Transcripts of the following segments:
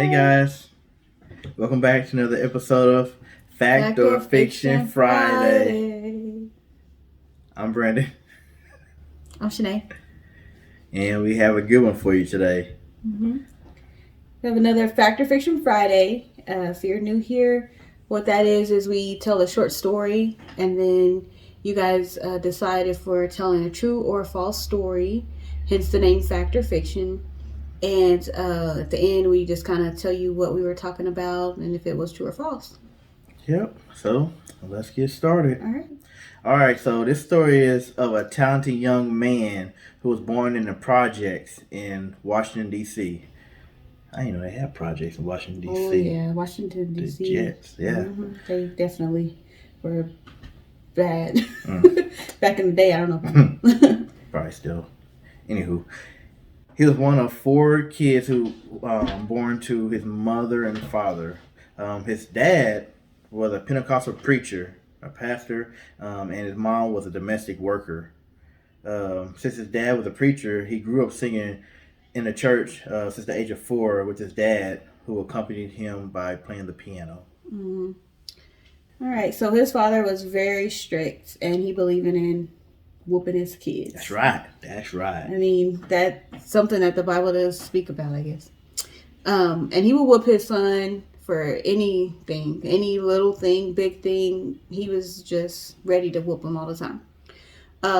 Hey guys, welcome back to another episode of Fact or Fiction Friday. I'm Brandon, I'm Shanae. and we have a good one for you today. We have another Fact or Fiction Friday. If you're new here, what that is we tell a short story, and then you guys decide if we're telling a true or a false story, hence the name Fact or Fiction. And at the end, we just kind of tell you what we were talking about and if it was true or false. Yep, so let's get started. All right. Alright, so this story is of a talented young man who was born in the projects in Washington, D.C. I didn't know they had projects in Washington, D.C. Oh, yeah, Washington, D.C. The Jets, yeah. Mm-hmm. They definitely were bad. Back in the day, I don't know. Probably still. Anywho, he was one of 4 kids who born to his mother and father. His dad was a Pentecostal preacher, a pastor, and his mom was a domestic worker. Since his dad was a preacher, he grew up singing in the church since the age of 4 with his dad, who accompanied him by playing the piano. Mm-hmm. All right, so his father was very strict, and he believed in whooping his kids. That's right. I mean, that's something that the Bible does speak about, I guess. And he would whoop his son for anything, any little thing, big thing. He was just ready to whoop him all the time.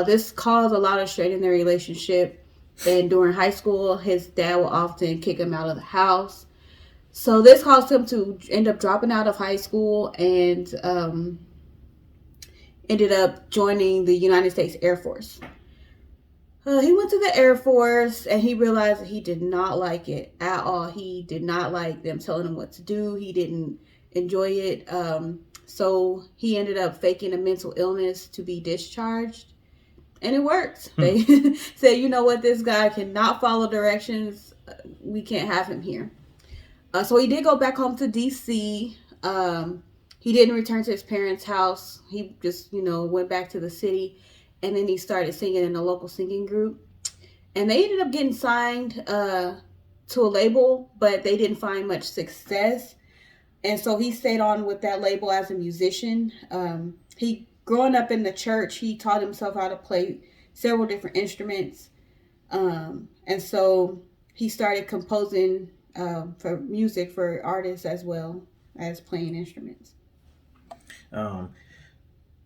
This caused a lot of strain in their relationship. And during high school, his dad would often kick him out of the house. So this caused him to end up dropping out of high school and ended up joining the United States Air Force. He went to the Air Force and he realized that he did not like it at all. He did not like them telling him what to do. He didn't enjoy it. So he ended up faking a mental illness to be discharged. And it worked. They said, you know what, this guy cannot follow directions. We can't have him here. So he did go back home to D.C. He didn't return to his parents' house. He just, went back to the city. And then he started singing in a local singing group. And they ended up getting signed to a label, but they didn't find much success. And so he stayed on with that label as a musician. Growing up in the church, he taught himself how to play several different instruments. And so he started composing for music for artists as well as playing instruments.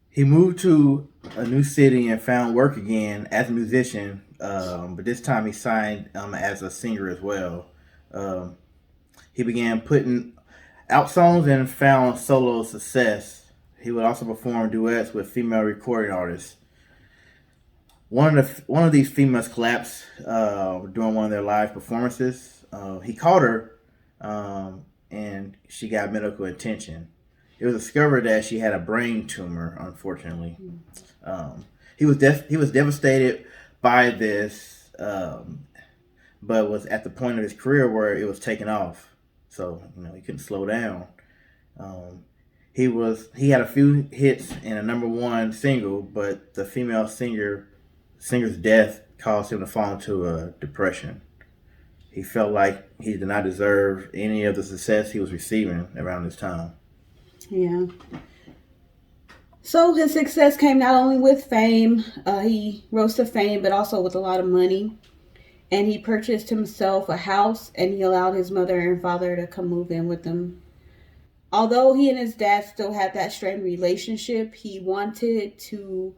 He moved to a new city and found work again as a musician, but this time he signed as a singer as well. He began putting out songs and found solo success. He would also perform duets with female recording artists. One of these females collapsed during one of their live performances. He called her, and she got medical attention. It was discovered that she had a brain tumor, unfortunately. He was devastated by this, but was at the point of his career where it was taking off. So, he couldn't slow down. He had a few hits and a number 1 single, but the female singer's death caused him to fall into a depression. He felt like he did not deserve any of the success he was receiving around this time. Yeah. So his success came not only with fame, he rose to fame, but also with a lot of money. And he purchased himself a house, and he allowed his mother and father to come move in with him. Although he and his dad still had that strained relationship, he wanted to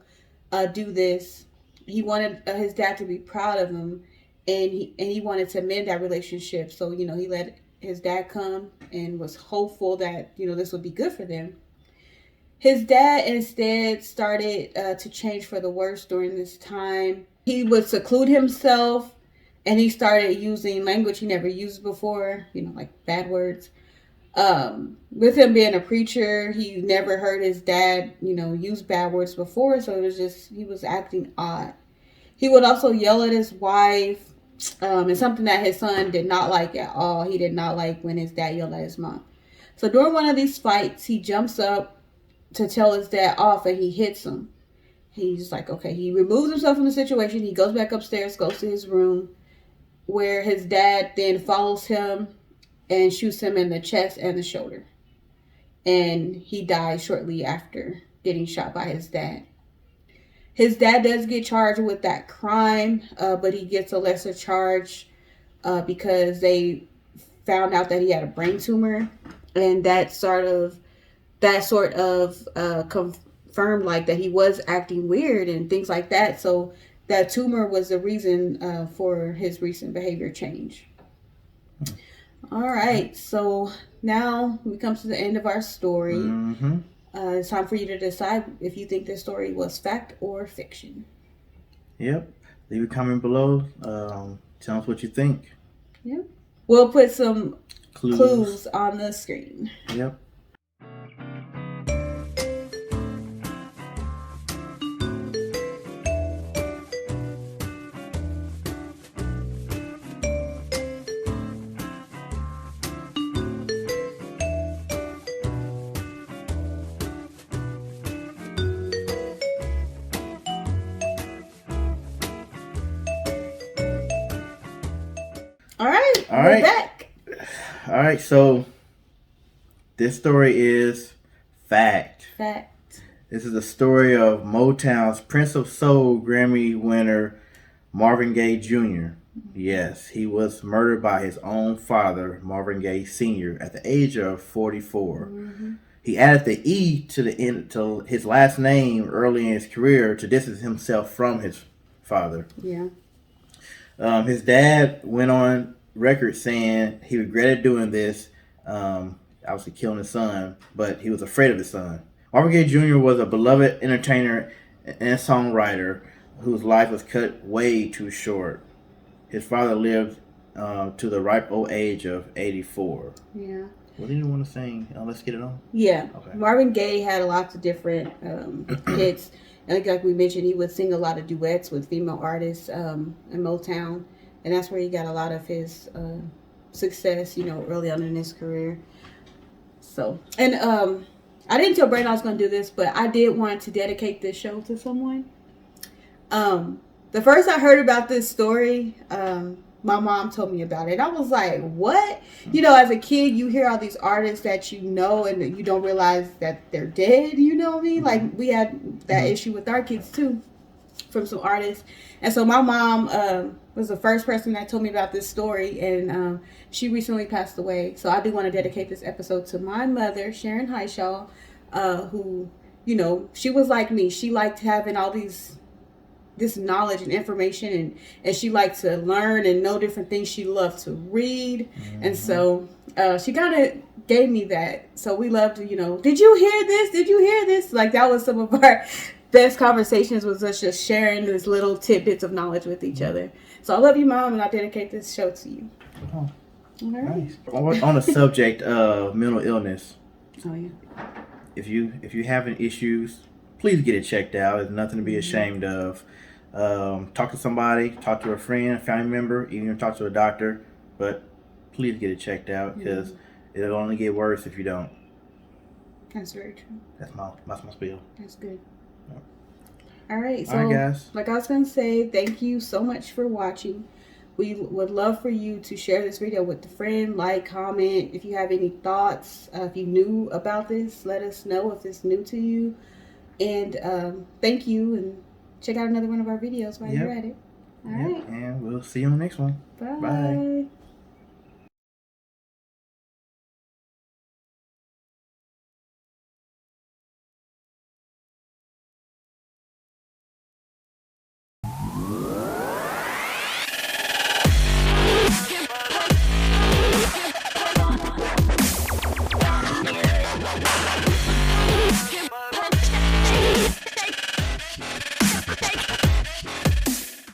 do this. He wanted his dad to be proud of him, and he wanted to mend that relationship. So, he let his dad come and was hopeful that, this would be good for them. His dad instead started to change for the worse during this time. He would seclude himself, and he started using language he never used before, like bad words. With him being a preacher, he never heard his dad, use bad words before. So it was just, he was acting odd. He would also yell at his wife. And something that his son did not like at all. He did not like when his dad yelled at his mom. So during one of these fights, he jumps up to tell his dad off and he hits him. He's like, okay, he removes himself from the situation. He goes back upstairs, goes to his room, where his dad then follows him and shoots him in the chest and the shoulder. And he dies shortly after getting shot by his dad. His dad does get charged with that crime, but he gets a lesser charge because they found out that he had a brain tumor, and that sort of confirmed like that he was acting weird and things like that. So that tumor was the reason for his recent behavior change. All right, so now we come to the end of our story. Mm-hmm. It's time for you to decide if you think this story was fact or fiction. Yep. Leave a comment below. Tell us what you think. Yep. We'll put some Clues. clues on the screen. Yep. All right. All We're right. back. All right. So this story is fact. Fact. This is the story of Motown's Prince of Soul Grammy winner Marvin Gaye Jr. Yes, he was murdered by his own father, Marvin Gaye Sr., at the age of 44. Mm-hmm. He added the E to the end to his last name early in his career to distance himself from his father. Yeah. His dad went on record saying he regretted doing this, obviously killing his son, but he was afraid of his son. Marvin Gaye Jr. was a beloved entertainer and songwriter whose life was cut way too short. His father lived to the ripe old age of 84. Yeah. What do you want to sing? Let's get it on. Yeah. Okay. Marvin Gaye had lots of different hits. Like we mentioned, he would sing a lot of duets with female artists in Motown. And that's where he got a lot of his success, early on in his career. So, and I didn't tell Brandon I was going to do this, but I did want to dedicate this show to someone. The first I heard about this story, my mom told me about it. I was like, what? As a kid, you hear all these artists that you know and you don't realize that they're dead, you know what I mean? Like, we had that issue with our kids, too, from some artists. And so my mom was the first person that told me about this story, and she recently passed away. So I do want to dedicate this episode to my mother, Sharon Highshaw, who, she was like me. She liked having all this knowledge and information, and she liked to learn and know different things. She loved to read. And so she kind of gave me that. So we loved to, did you hear this? Did you hear this? Like, that was some of our best conversations, was us just sharing these little tidbits of knowledge with each other. So I love you, Mom, and I dedicate this show to you. Oh, all right. Nice. On the subject of mental illness, oh yeah, if you having issues, please get it checked out. There's nothing to be ashamed of. Talk to somebody, talk to a friend, a family member, even talk to a doctor, but please get it checked out, because it'll only get worse if you don't. That's very true. That's my spiel. That's good. Yep. All right, so all right, guys. Like I was going to say, thank you so much for watching. We would love for you to share this video with a friend, comment. If you have any thoughts, if you knew about this, let us know if it's new to you. And thank you, and check out another one of our videos while you're at it. All right. And we'll see you on the next one. Bye. Bye.